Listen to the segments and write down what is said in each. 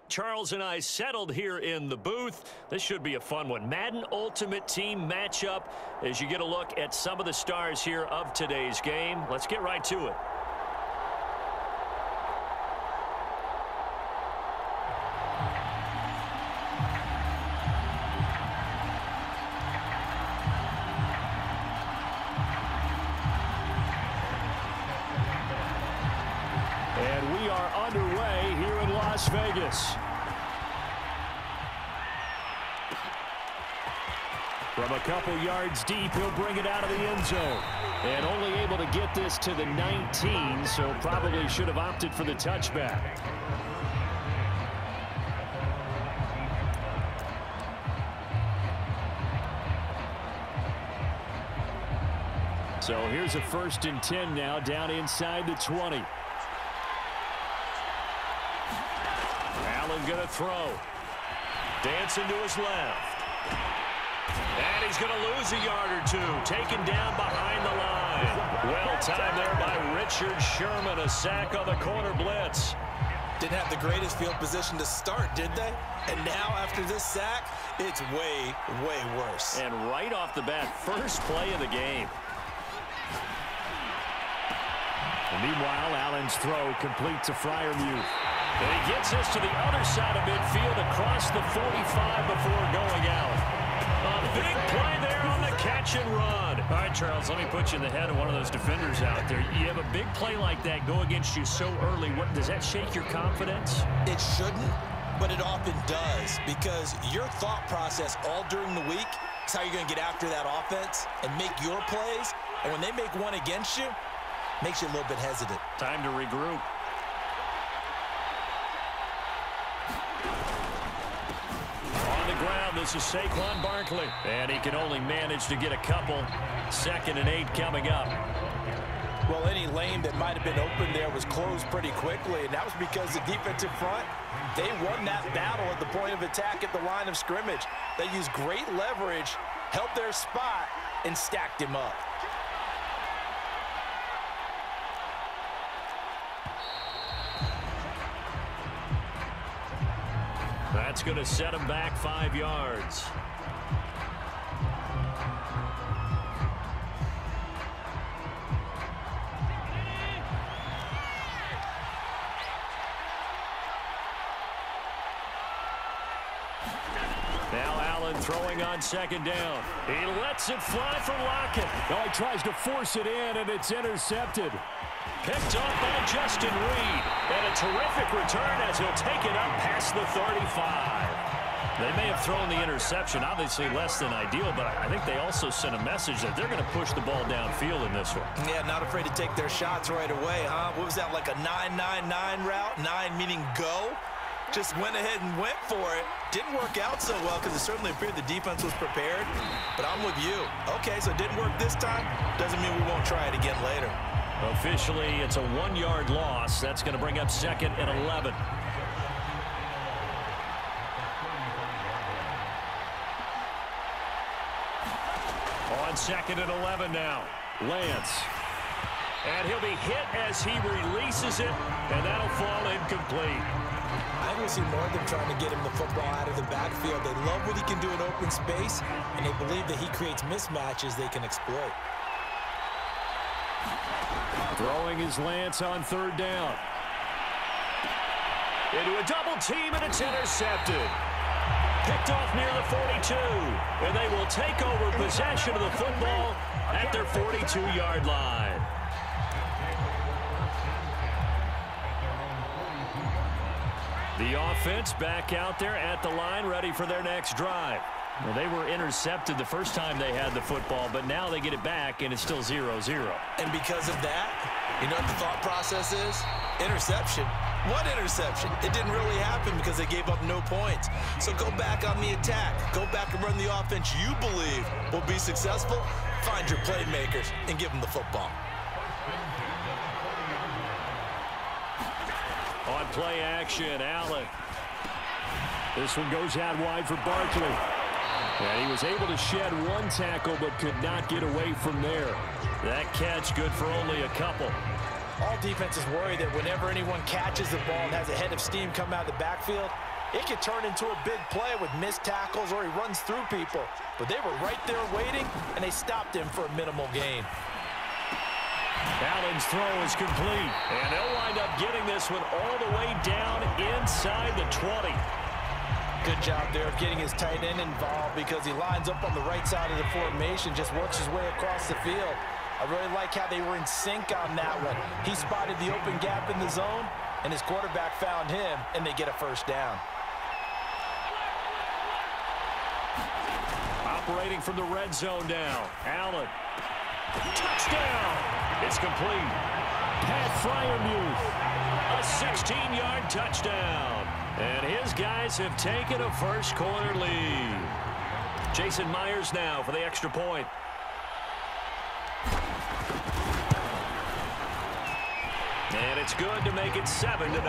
Charles and I settled here in the booth. This should be a fun one. Madden Ultimate Team matchup as you get a look at some of the stars here of today's game. Let's get right to it. And we are underway here in Las Vegas. From a couple yards deep, he'll bring it out of the end zone. And only able to get this to the 19, so probably should have opted for the touchback. So here's a 1st and 10 now, down inside the 20. Allen going to throw. Dancing to his left. And he's going to lose a yard or two. Taken down behind the line. Well timed there by Richard Sherman. A sack on the corner blitz. Didn't have the greatest field position to start, did they? And now after this sack, it's way, way worse. And right off the bat, first play of the game. And meanwhile, Allen's throw complete to Freiermuth. And he gets us to the other side of midfield across the 45 before going out. A big play there on the catch and run. All right, Charles, let me put you in the head of one of those defenders out there. You have a big play like that go against you so early. Does that shake your confidence? It shouldn't, but it often does, because your thought process all during the week is how you're going to get after that offense and make your plays. And when they make one against you, makes you a little bit hesitant. Time to regroup. This is Saquon Barkley, and he can only manage to get a couple. 2nd and 8 coming up. Well, any lane that might have been open there was closed pretty quickly, and that was because the defensive front, they won that battle at the point of attack at the line of scrimmage. They used great leverage, held their spot, and stacked him up. That's going to set him back 5 yards. Now Allen throwing on 2nd down. He lets it fly from Lockett. Oh, he tries to force it in, and it's intercepted. Picked off by Justin Reed. And a terrific return as he'll take it up past the 35. They may have thrown the interception, obviously less than ideal, but I think they also sent a message that they're going to push the ball downfield in this one. Yeah, not afraid to take their shots right away, huh? What was that, like a 9-9-9 route? 9 meaning go? Just went ahead and went for it. Didn't work out so well because it certainly appeared the defense was prepared. But I'm with you. Okay, so it didn't work this time. Doesn't mean we won't try it again later. Officially, it's a 1-yard loss. That's going to bring up 2nd and 11. On 2nd and 11 now. Lance. And he'll be hit as he releases it, and that'll fall incomplete. I think we see more of them trying to get him the football out of the backfield. They love what he can do in open space, and they believe that he creates mismatches they can exploit. Throwing his Lance on 3rd down. Into a double team, and it's intercepted. Picked off near the 42, and they will take over possession of the football at their 42-yard line. The offense back out there at the line, ready for their next drive. Well, they were intercepted the first time they had the football, but now they get it back, and it's still 0-0. And because of that, you know what the thought process is? Interception. What interception? It didn't really happen because they gave up no points. So go back on the attack. Go back and run the offense you believe will be successful. Find your playmakers and give them the football. On play action, Allen. This one goes out wide for Barkley. And he was able to shed one tackle but could not get away from there. That catch good for only a couple. All defenses worry that whenever anyone catches the ball and has a head of steam come out of the backfield, It could turn into a big play with missed tackles or he runs through people. But they were right there waiting, and they stopped him for a minimal gain. Allen's throw is complete, and they'll wind up getting this one all the way down inside the 20. Good job there of getting his tight end involved because he lines up on the right side of the formation, just works his way across the field. I really like how they were in sync on that one. He spotted the open gap in the zone, and his quarterback found him, and they get a first down. Operating from the red zone now. Allen. Touchdown. It's complete. Pat Freiermuth. A 16-yard touchdown. And his guys have taken a first quarter lead. Jason Myers now for the extra point. And it's good to make it 7-0.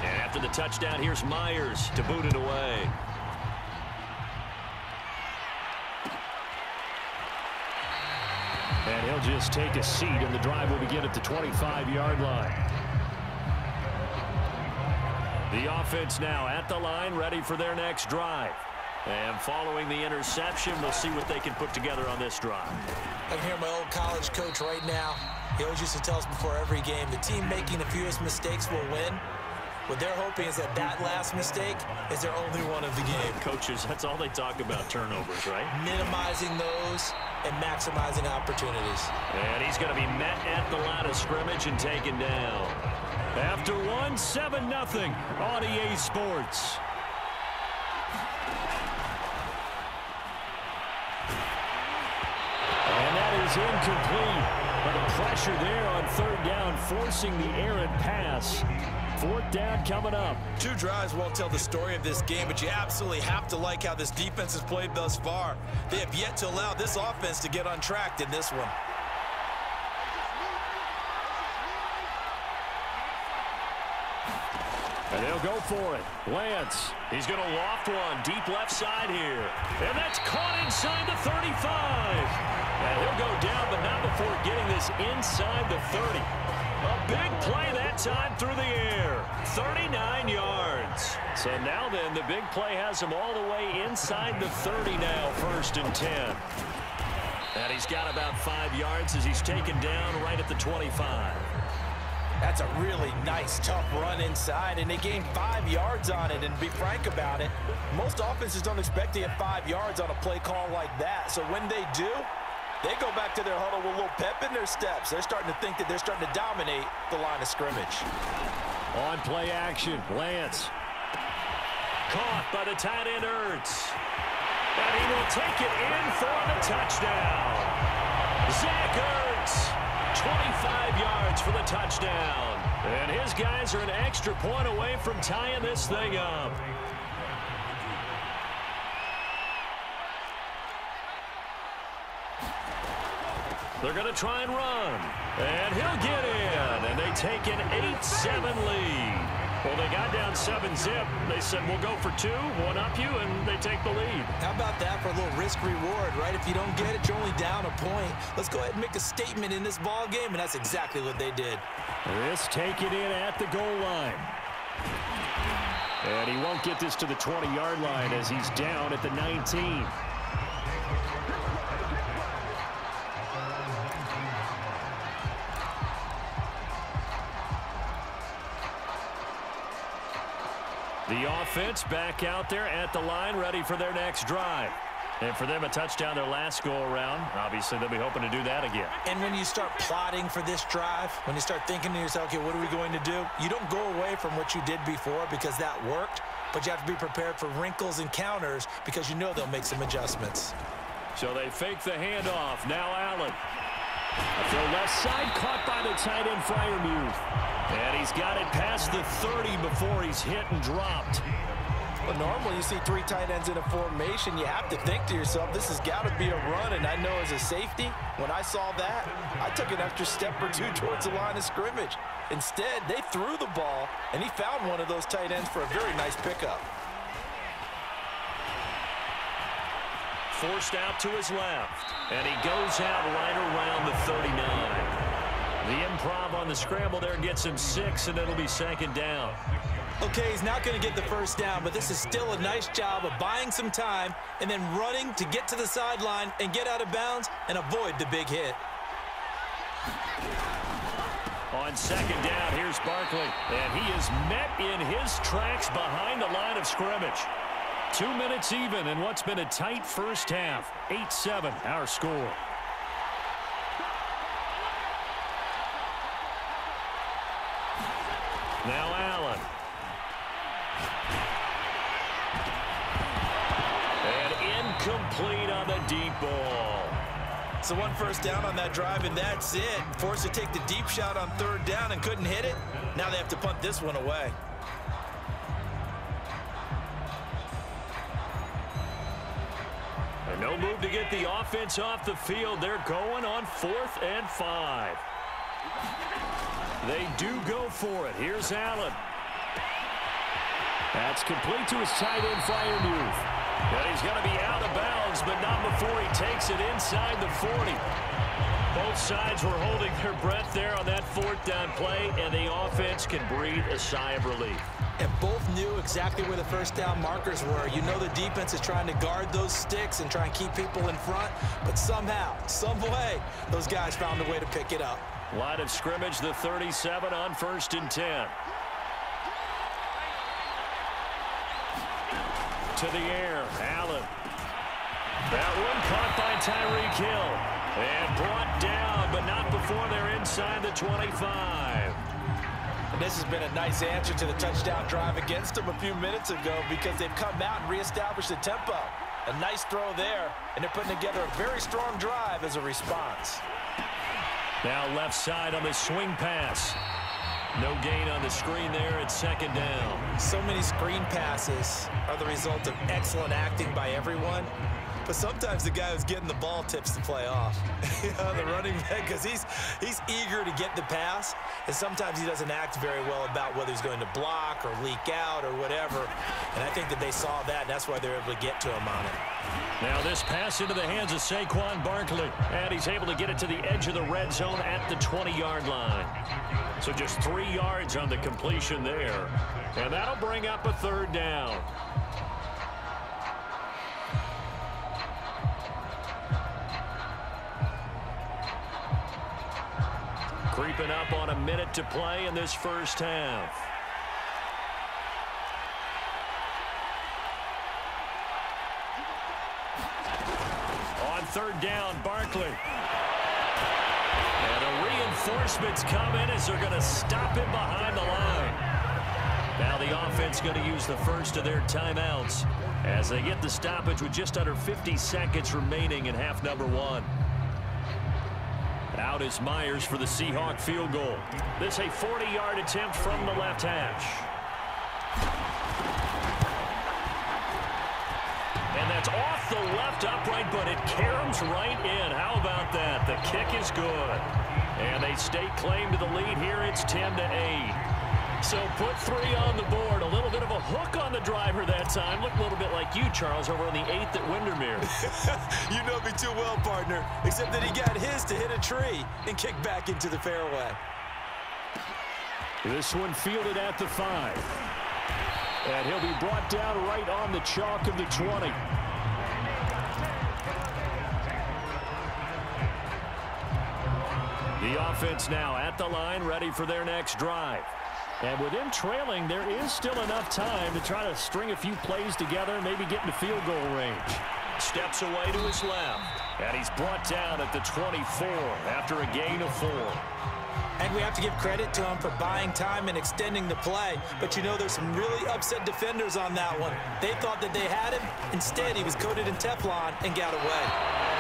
After the touchdown, here's Myers to boot it away. And he'll just take a seat, and the drive will begin at the 25-yard line. The offense now at the line, ready for their next drive. And following the interception, we'll see what they can put together on this drive. I can hear my old college coach right now. He always used to tell us before every game, the team making the fewest mistakes will win. What they're hoping is that that last mistake is their only one of the game. Coaches, that's all they talk about, turnovers, right? Minimizing those and maximizing opportunities. And he's going to be met at the line of scrimmage and taken down. After one, 7-0 on EA Sports. And that is incomplete. But the pressure there on third down, forcing the errant pass. Fourth down coming up. Two drives won't tell the story of this game, but you absolutely have to like how this defense has played thus far. They have yet to allow this offense to get untracked in this one. And they'll go for it. Lance, he's going to loft one deep left side here. And that's caught inside the 35. And he'll go down, but not before getting this inside the 30. A big play that time through the air. 39 yards. So now then, the big play has him all the way inside the 30 now, 1st and 10. And he's got about 5 yards as he's taken down right at the 25. That's a really nice, tough run inside, and they gained 5 yards on it. And to be frank about it, most offenses don't expect to get 5 yards on a play call like that. So when they do, they go back to their huddle with a little pep in their steps. They're starting to think that they're starting to dominate the line of scrimmage. On play action, Lance. Caught by the tight end, Ertz. And he will take it in for the touchdown. Zach Ertz, 25 yards for the touchdown. And his guys are an extra point away from tying this thing up. They're going to try and run. And he'll get in. And they take an 8-7 lead. Well, they got down 7-zip. They said, we'll go for 2, one up you, and they take the lead. How about that for a little risk-reward, right? If you don't get it, you're only down a point. Let's go ahead and make a statement in this ball game, and that's exactly what they did. This taken in at the goal line. And he won't get this to the 20-yard line as he's down at the 19. The offense back out there at the line, ready for their next drive. And for them, a touchdown their last go-around. Obviously, they'll be hoping to do that again. And when you start plotting for this drive, when you start thinking to yourself, okay, what are we going to do? You don't go away from what you did before because that worked, but you have to be prepared for wrinkles and counters because you know they'll make some adjustments. So they fake the handoff. Now Allen. A throw left side, caught by the tight end, Freiermuth. And he's got it past the 30 before he's hit and dropped. Well, normally you see 3 tight ends in a formation. You have to think to yourself, this has got to be a run. And I know as a safety, when I saw that, I took an extra step or 2 towards the line of scrimmage. Instead, they threw the ball, and he found one of those tight ends for a very nice pickup. forced out to his left. And he goes out right around the 39. The improv on the scramble there gets him 6, and it'll be second down. Okay, he's not going to get the first down, but this is still a nice job of buying some time and then running to get to the sideline and get out of bounds and avoid the big hit. On second down, here's Barkley, and he is met in his tracks behind the line of scrimmage. 2 minutes even in what's been a tight first half. 8-7, our score. Now Allen. And incomplete on the deep ball. So one first down on that drive, and that's it. Forced to take the deep shot on third down and couldn't hit it. Now they have to punt this one away. And no move to get the offense off the field. They're going on 4th and 5. They do go for it. Here's Allen. That's complete to his tight end, Freiermuth. And he's going to be out of bounds, but not before he takes it inside the 40. Both sides were holding their breath there on that 4th down play, and the offense can breathe a sigh of relief. And both knew exactly where the first down markers were. You know the defense is trying to guard those sticks and try and keep people in front, but somehow, some way, those guys found a way to pick it up. Line of scrimmage, the 37 on 1st and 10. To the air, Allen. That one caught by Tyreek Hill. And brought down, but not before they're inside the 25. And this has been a nice answer to the touchdown drive against them a few minutes ago because they've come out and reestablished the tempo. A nice throw there, and they're putting together a very strong drive as a response. Now left side on the swing pass. No gain on the screen there at second down. So many screen passes are the result of excellent acting by everyone. But sometimes the guy who's getting the ball tips the play off. The running back, because he's eager to get the pass, and sometimes he doesn't act very well about whether he's going to block or leak out or whatever. And I think that they saw that, and that's why they're able to get to him on it. Now this pass into the hands of Saquon Barkley, and he's able to get it to the edge of the red zone at the 20-yard line. So just 3 yards on the completion there, and that'll bring up a 3rd down. Creeping up on a minute to play in this first half. On 3rd down, Barkley. And the reinforcements come in as they're going to stop him behind the line. Now the offense going to use the first of their timeouts as they get the stoppage with just under 50 seconds remaining in half number 1. Out is Myers for the Seahawk field goal. This a 40-yard attempt from the left hash. And that's off the left upright, but it caroms right in. How about that? The kick is good. And they stake claim to the lead here. It's 10-8. So put 3 on the board. A little bit of a hook on the driver that time. Looked a little bit like you, Charles, over on the 8th at Windermere. You know me too well, partner, except that he got his to hit a tree and kick back into the fairway. This one fielded at the 5. And he'll be brought down right on the chalk of the 20. The offense now at the line, ready for their next drive. And with him trailing, there is still enough time to try to string a few plays together and maybe get into field goal range. Steps away to his left. And he's brought down at the 24 after a gain of 4. And we have to give credit to him for buying time and extending the play. But you know, there's some really upset defenders on that one. They thought that they had him. Instead, he was coated in Teflon and got away.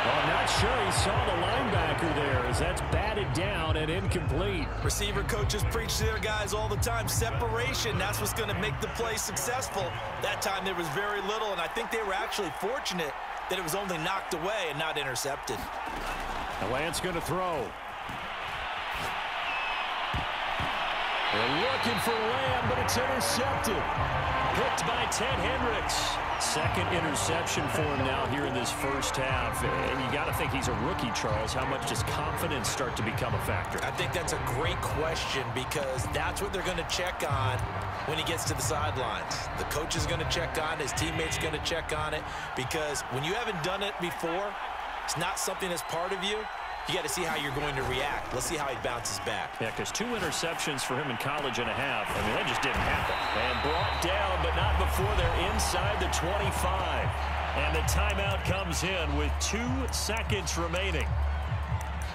Well, I'm not sure he saw the linebacker there as that's batted down and incomplete. Receiver coaches preach to their guys all the time. Separation, that's what's going to make the play successful. That time there was very little, and I think they were actually fortunate that it was only knocked away and not intercepted. The Lance going to throw. They're looking for Lamb, but it's intercepted. Picked by Ted Hendricks. Second interception for him now here in this first half. And you got to think he's a rookie, Charles. How much does confidence start to become a factor? I think that's a great question because that's what they're going to check on when he gets to the sidelines. The coach is going to check on it. His teammates are going to check on it because when you haven't done it before, it's not something that's part of you. You got to see how you're going to react. Let's see how he bounces back. Yeah, because 2 interceptions for him in college and a half. I mean, that just didn't happen. And brought down, but not before they're inside the 25. And the timeout comes in with 2 seconds remaining.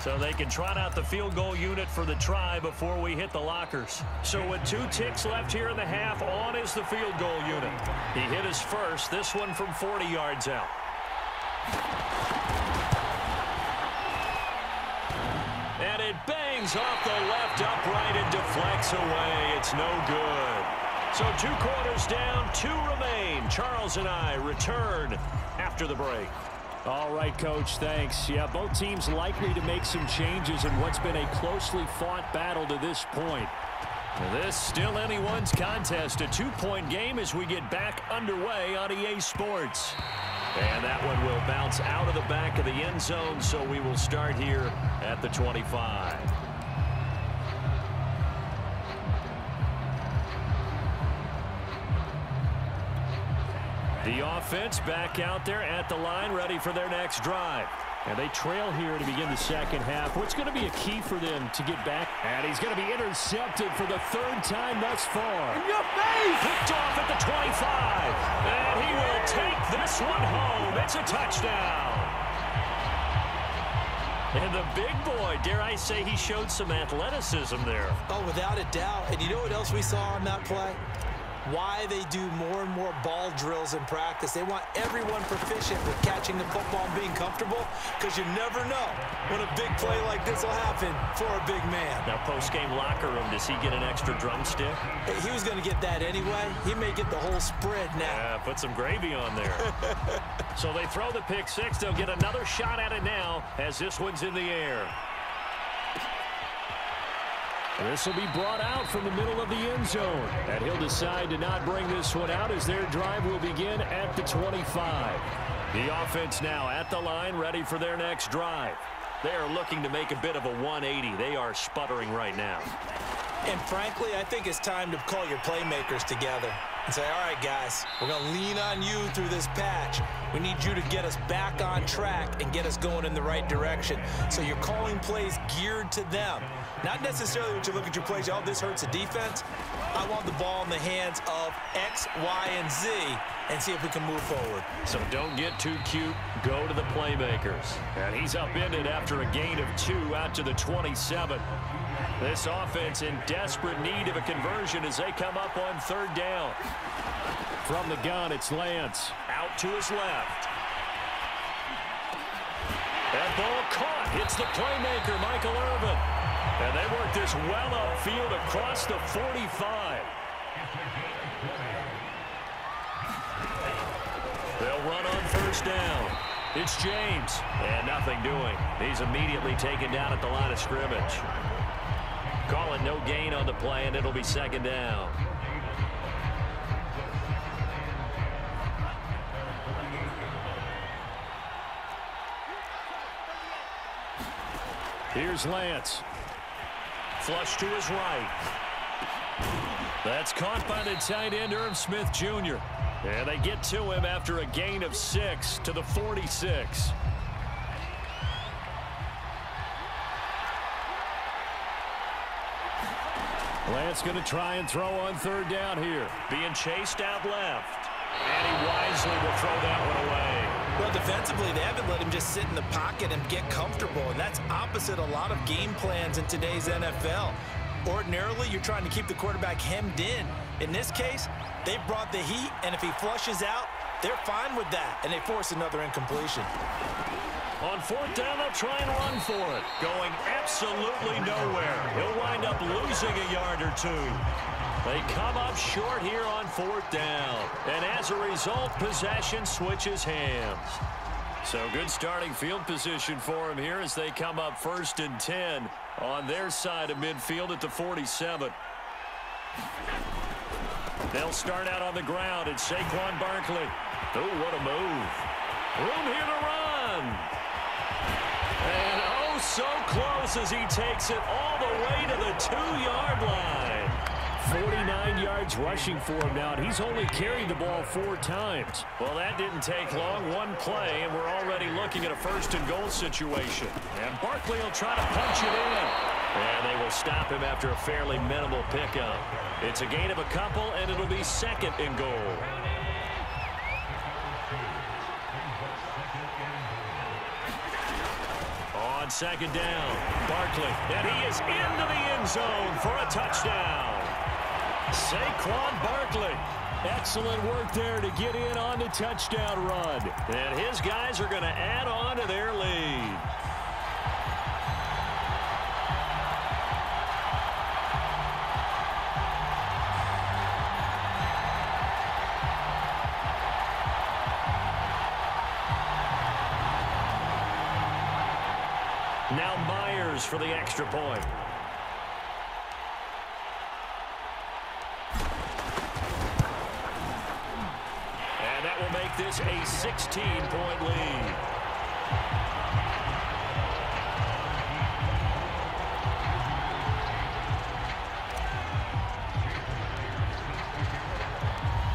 So they can trot out the field goal unit for the try before we hit the lockers. So with 2 ticks left here in the half, on is the field goal unit. He hit his first, this one from 40 yards out. And it bangs off the left upright and deflects away. It's no good. So 2 quarters down, 2 remain. Charles and I return after the break. All right, Coach, thanks. Yeah, both teams likely to make some changes in what's been a closely fought battle to this point. This still anyone's contest, a 2-point game as we get back underway on EA Sports. And that one will bounce out of the back of the end zone, so we will start here at the 25. The offense back out there at the line, ready for their next drive. And they trail here to begin the second half. What's going to be a key for them to get back? And he's going to be intercepted for the 3rd time thus far. In your face! Picked off at the 25. And he will take this one home. It's a touchdown. And the big boy, dare I say, he showed some athleticism there. Oh, without a doubt. And you know what else we saw on that play? Why they do more and more ball drills in practice. They want everyone proficient with catching the football and being comfortable because you never know when a big play like this will happen for a big man. Now, post-game locker room, does he get an extra drumstick? He was going to get that anyway. He may get the whole spread now. Yeah, put some gravy on there. So they throw the pick 6. They'll get another shot at it now as this one's in the air. This will be brought out from the middle of the end zone. And he'll decide to not bring this one out as their drive will begin at the 25. The offense now at the line, ready for their next drive. They are looking to make a bit of a 180. They are sputtering right now. And frankly, I think it's time to call your playmakers together and say, all right, guys, we're going to lean on you through this patch. We need you to get us back on track and get us going in the right direction. So you're calling plays geared to them. Not necessarily when you look at your plays, oh, this hurts the defense. I want the ball in the hands of X, Y, and Z and see if we can move forward. So don't get too cute. Go to the playmakers. And he's upended after a gain of 2 out to the 27. This offense in desperate need of a conversion as they come up on 3rd down. From the gun, it's Lance. Out to his left. That ball caught. Hits the playmaker, Michael Irvin. And they work this well upfield across the 45. They'll run on 1st down. It's James. And nothing doing. He's immediately taken down at the line of scrimmage. Call it no gain on the play, and it'll be 2nd down. Here's Lance. Flush to his right. That's caught by the tight end, Irv Smith Jr. And they get to him after a gain of 6 to the 46. Lance going to try and throw on 3rd down here. Being chased out left. And he wisely will throw that one away. Well, defensively, they haven't let him just sit in the pocket and get comfortable, and that's opposite a lot of game plans in today's NFL. Ordinarily, you're trying to keep the quarterback hemmed in. In this case, they brought the heat, and if he flushes out, they're fine with that, and they force another incompletion. On 4th down, they'll try and run for it. Going absolutely nowhere. He'll wind up losing a yard or 2. They come up short here on 4th down. And as a result, possession switches hands. So good starting field position for him here as they come up 1st and 10 on their side of midfield at the 47. They'll start out on the ground, and Saquon Barkley. Oh, what a move. Room here to run. And oh, so close as he takes it all the way to the 2-yard line. 49 yards rushing for him now, and he's only carried the ball 4 times. Well, that didn't take long. One play, and we're already looking at a first-and-goal situation. And Barkley will try to punch it in. And they will stop him after a fairly minimal pickup. It's a gain of a couple, and it'll be 2nd and goal. On 2nd down, Barkley, and he is into the end zone for a touchdown. Saquon Barkley. Excellent work there to get in on the touchdown run. And his guys are going to add on to their lead. Now Myers for the extra point. And that will make this a 16-point lead.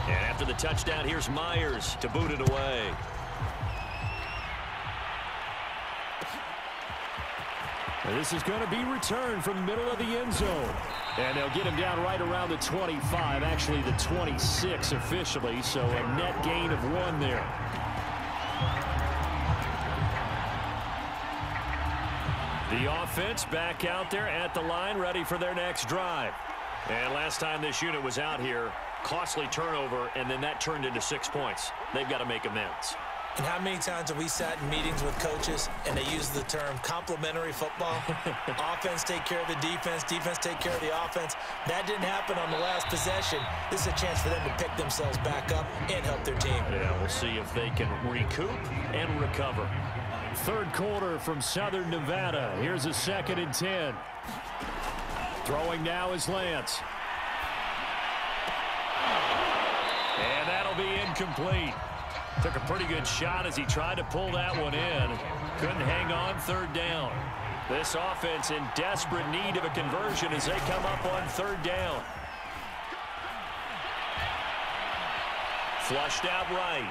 And after the touchdown, here's Myers to boot it away. And this is going to be returned from the middle of the end zone. And they'll get him down right around the 25, actually the 26 officially, so a net gain of 1 there. The offense back out there at the line, ready for their next drive. And last time this unit was out here, costly turnover, and then that turned into 6 points. They've got to make amends. And how many times have we sat in meetings with coaches and they use the term complementary football? Offense take care of the defense, defense take care of the offense. That didn't happen on the last possession. This is a chance for them to pick themselves back up and help their team. Yeah, we'll see if they can recoup and recover. 3rd quarter from Southern Nevada. Here's a 2nd and 10. Throwing now is Lance. And that'll be incomplete. Took a pretty good shot as he tried to pull that one in. Couldn't hang on 3rd down. This offense in desperate need of a conversion as they come up on 3rd down. Flushed out right.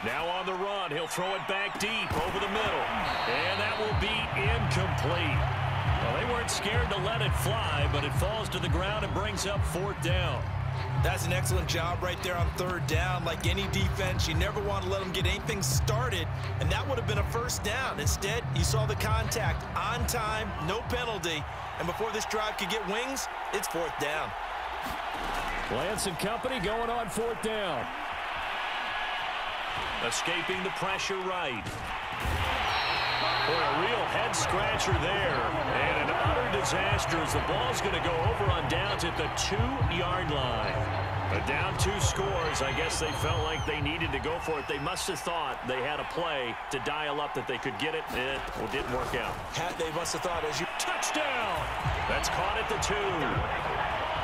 Now on the run, he'll throw it back deep over the middle. And that will be incomplete. Well, they weren't scared to let it fly, but it falls to the ground and brings up 4th down. That's an excellent job right there on 3rd down. Like any defense, you never want to let them get anything started, and that would have been a 1st down. Instead, you saw the contact on time, no penalty, and before this drive could get wings, it's 4th down. Lance and company going on 4th down. Escaping the pressure right. Boy, a real head-scratcher there, and an utter disaster as the ball's going to go over on downs at the 2-yard line. But down 2 scores, I guess they felt like they needed to go for it. They must have thought they had a play to dial up that they could get it. It didn't work out. They must have thought as you... Touchdown! That's caught at the 2.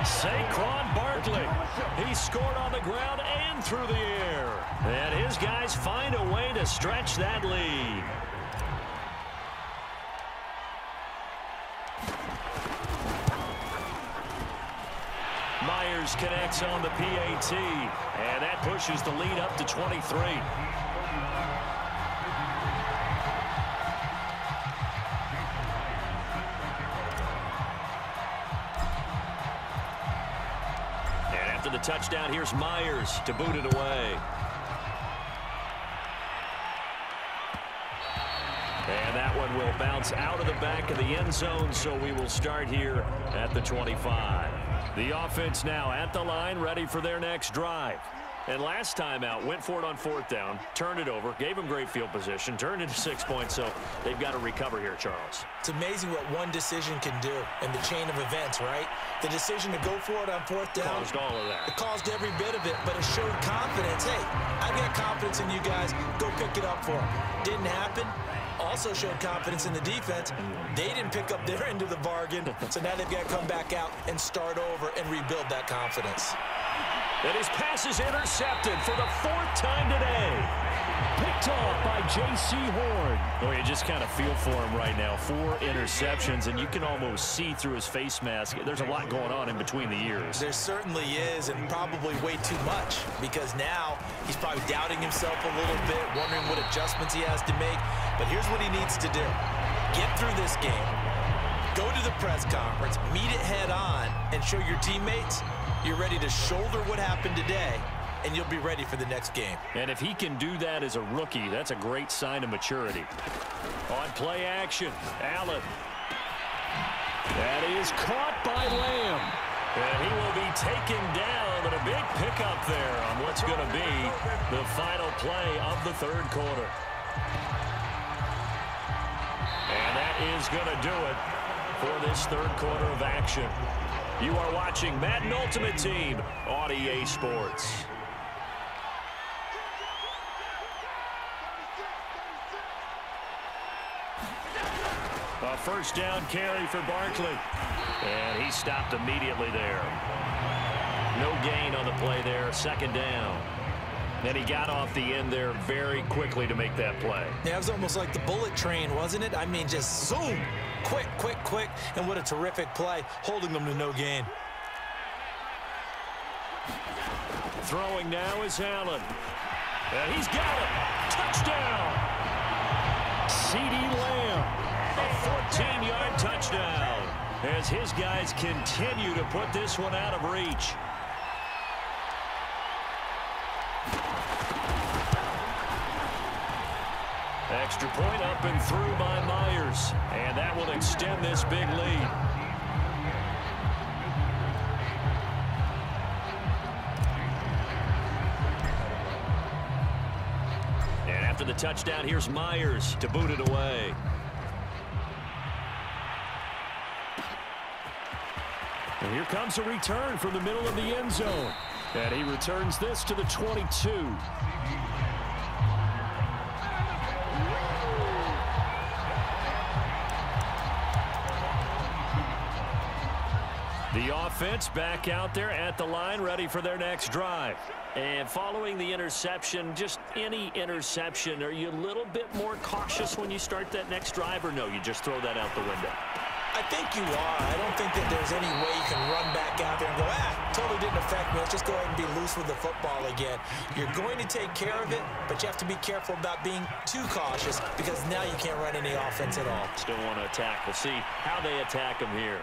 Saquon Barkley. He scored on the ground and through the air. And his guys find a way to stretch that lead. Myers connects on the PAT, and that pushes the lead up to 23. And after the touchdown, here's Myers to boot it away. And that one will bounce out of the back of the end zone, so we will start here at the 25. The offense now at the line, ready for their next drive. And last time out, went for it on 4th down, turned it over, gave them great field position, turned into 6 points, so they've got to recover here, Charles. It's amazing what one decision can do in the chain of events, right? The decision to go for it on 4th down. Caused all of that. It caused every bit of it, but it showed confidence. Hey, I've got confidence in you guys. Go pick it up for them. Didn't happen. also showed confidence in the defense. They didn't pick up their end of the bargain, so now they've got to come back out and start over and rebuild that confidence. And his pass is intercepted for the 4th time today. Picked off by J.C. Horn. Well, you just kind of feel for him right now. 4 interceptions, and you can almost see through his face mask. There's a lot going on in between the ears. There certainly is, and probably way too much, because now he's probably doubting himself a little bit, wondering what adjustments he has to make. But here's what he needs to do. Get through this game, go to the press conference, meet it head on, and show your teammates you're ready to shoulder what happened today, and you'll be ready for the next game. And if he can do that as a rookie, that's a great sign of maturity. On play action, Allen. That is caught by Lamb. And he will be taken down, but a big pickup there on what's going to be the final play of the 3rd quarter. And that is going to do it for this 3rd quarter of action. You are watching Madden Ultimate Team on EA Sports. A 1st down carry for Barkley. And he stopped immediately there. No gain on the play there, 2nd down. And he got off the end there very quickly to make that play. Yeah, it was almost like the bullet train, wasn't it? I mean, just zoom. Quick, quick, quick. And what a terrific play, holding them to no gain. Throwing now is Allen. And he's got it. Touchdown. CeeDee Lamb. A 14-yard touchdown as his guys continue to put this one out of reach. Extra point up and through by Myers. And that will extend this big lead. And after the touchdown, here's Myers to boot it away. And here comes a return from the middle of the end zone. And he returns this to the 22. The offense back out there at the line, ready for their next drive. And following the interception, just any interception, are you a little bit more cautious when you start that next drive, or no, you just throw that out the window? I think you are. I don't think that there's any way you can run back out there and go, totally didn't affect me. Let's just go ahead and be loose with the football again. You're going to take care of it, but you have to be careful about being too cautious because now you can't run any offense at all. Still want to attack. We'll see how they attack him here.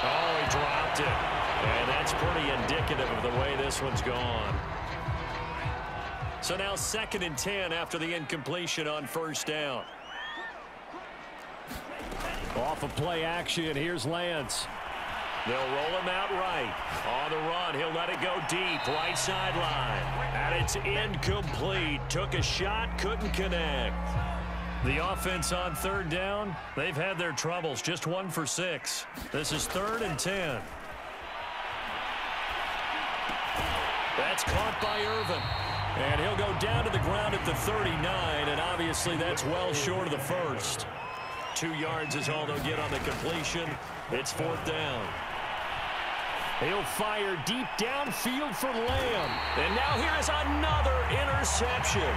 Oh, he dropped it. And that's pretty indicative of the way this one's gone. So now 2nd and 10 after the incompletion on 1st down. Off of play action, here's Lance. They'll roll him out right. On the run, he'll let it go deep, right sideline. And it's incomplete. Took a shot, couldn't connect. The offense on 3rd down, they've had their troubles, just 1 for 6. This is 3rd and 10. That's caught by Irvin. And he'll go down to the ground at the 39, and obviously that's well short of the 1st. 2 yards is all they'll get on the completion. It's 4th down. He'll fire deep downfield for Lamb. And now here is another interception.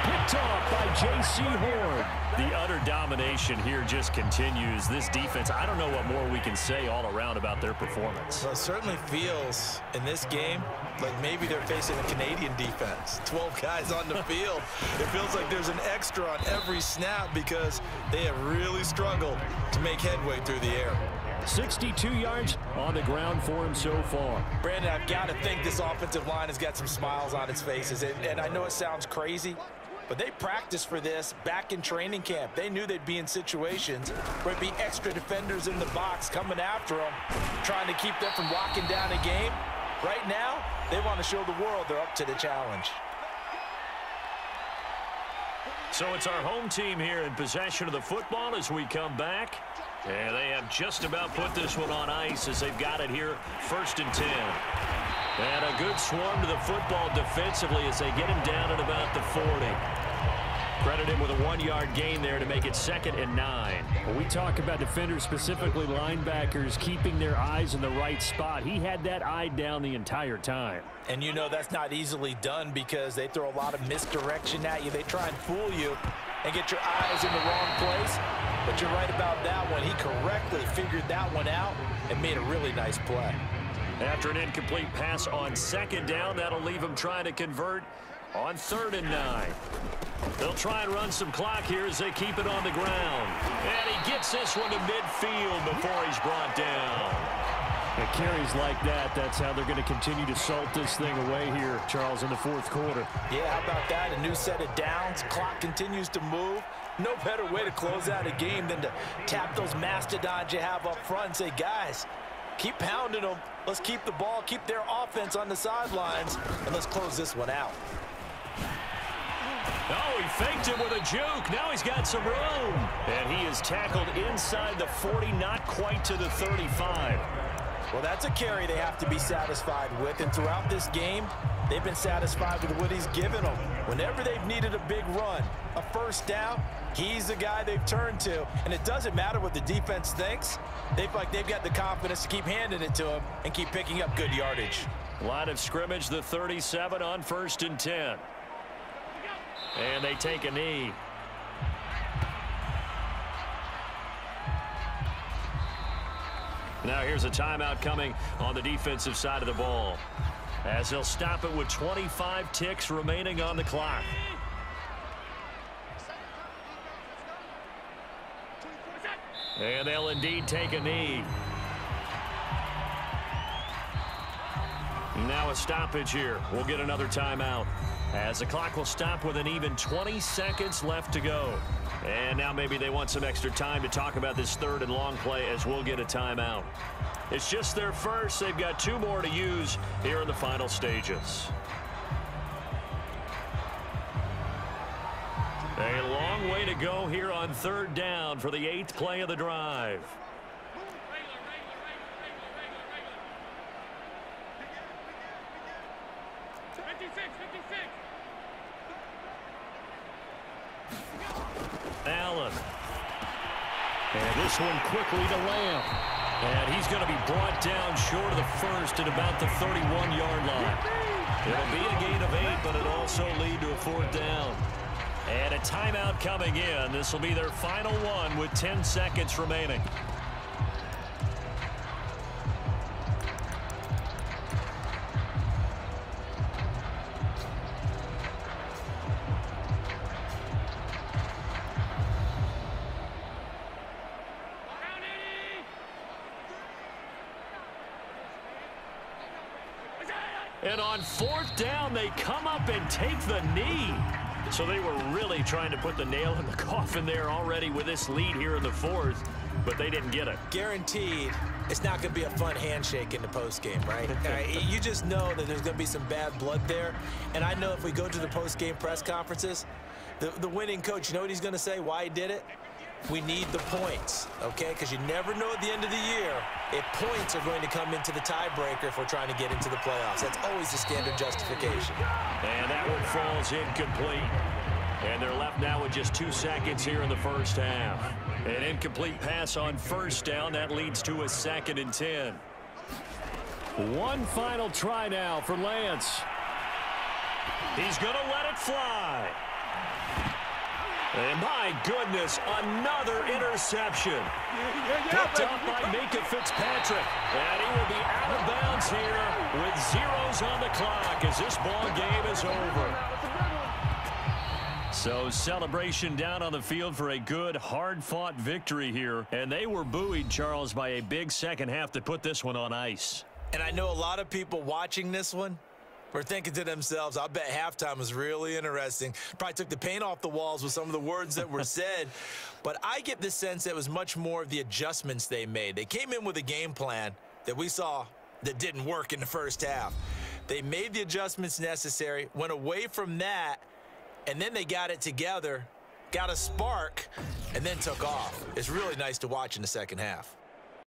Picked off by J.C. Horn. The utter domination here just continues. This defense, I don't know what more we can say all around about their performance. Well, it certainly feels in this game like maybe they're facing a Canadian defense. 12 guys on the field. It feels like there's an extra on every snap because they have really struggled to make headway through the air. 62 yards on the ground for him so far. Brandon, I've got to think this offensive line has got some smiles on its faces. And I know it sounds crazy, but they practiced for this back in training camp. They knew they'd be in situations where it'd be extra defenders in the box coming after them, trying to keep them from locking down a game. Right now, they want to show the world they're up to the challenge. So it's our home team here in possession of the football as we come back. And they have just about put this one on ice as they've got it here, 1st and 10. And a good swarm to the football defensively as they get him down at about the 40. Credit him with a 1-yard gain there to make it 2nd and 9. When we talk about defenders, specifically linebackers, keeping their eyes in the right spot, he had that eye down the entire time. And you know that's not easily done because they throw a lot of misdirection at you. They try and fool you and get your eyes in the wrong place. But you're right about that one. He correctly figured that one out and made a really nice play. After an incomplete pass on 2nd down, that'll leave him trying to convert on 3rd and 9. They'll try and run some clock here as they keep it on the ground. And he gets this one to midfield before he's brought down. And carries like that, that's how they're going to continue to salt this thing away here, Charles, in the 4th quarter. Yeah, how about that? A new set of downs. Clock continues to move. No better way to close out a game than to tap those mastodons you have up front and say, guys, keep pounding them. Let's keep the ball, keep their offense on the sidelines, and let's close this one out. Oh, he faked him with a juke. Now he's got some room. And he is tackled inside the 40, not quite to the 35. Well, that's a carry they have to be satisfied with. And throughout this game, they've been satisfied with what he's given them. Whenever they've needed a big run, a 1st down, he's the guy they've turned to. And it doesn't matter what the defense thinks. They feel like they've got the confidence to keep handing it to him and keep picking up good yardage. Line of scrimmage, the 37 on 1st and 10. And they take a knee. Now here's a timeout coming on the defensive side of the ball, as they'll stop it with 25 ticks remaining on the clock. And they'll indeed take a knee. Now a stoppage here. We'll get another timeout, as the clock will stop with an even 20 seconds left to go. And now maybe they want some extra time to talk about this 3rd and long play, as we'll get a timeout. It's just their first. They've got 2 more to use here in the final stages. A long way to go here on 3rd down for the 8th play of the drive. Allen. And this one quickly to Lamb. And he's going to be brought down short of the 1st at about the 31-yard line. It'll be a gain of 8, but it'll also lead to a 4th down. And a timeout coming in. This will be their final one with 10 seconds remaining. And on 4th down, they come up and take the knee. So they were really trying to put the nail in the coffin there already with this lead here in the 4th, but they didn't get it. Guaranteed, it's not going to be a fun handshake in the postgame, right? You just know that there's going to be some bad blood there. And I know if we go to the postgame press conferences, the winning coach, you know what he's going to say, why he did it? We need the points, okay? Because you never know at the end of the year if points are going to come into the tiebreaker if we're trying to get into the playoffs. That's always the standard justification. And that one falls incomplete. And they're left now with just 2 seconds here in the 1st half. An incomplete pass on 1st down. That leads to a 2nd and 10. One final try now for Lance. He's going to let it fly. And my goodness, another interception. Picked up by Minkah Fitzpatrick. And he will be out of bounds here with zeros on the clock as this ball game is over. So celebration down on the field for a good, hard-fought victory here. And they were buoyed, Charles, by a big 2nd half to put this one on ice. And I know a lot of people watching this one were thinking to themselves, I bet halftime was really interesting. Probably took the paint off the walls with some of the words that were said. But I get the sense that it was much more of the adjustments they made. They came in with a game plan that we saw that didn't work in the 1st half. They made the adjustments necessary, went away from that, and then they got it together, got a spark, and then took off. It's really nice to watch in the 2nd half.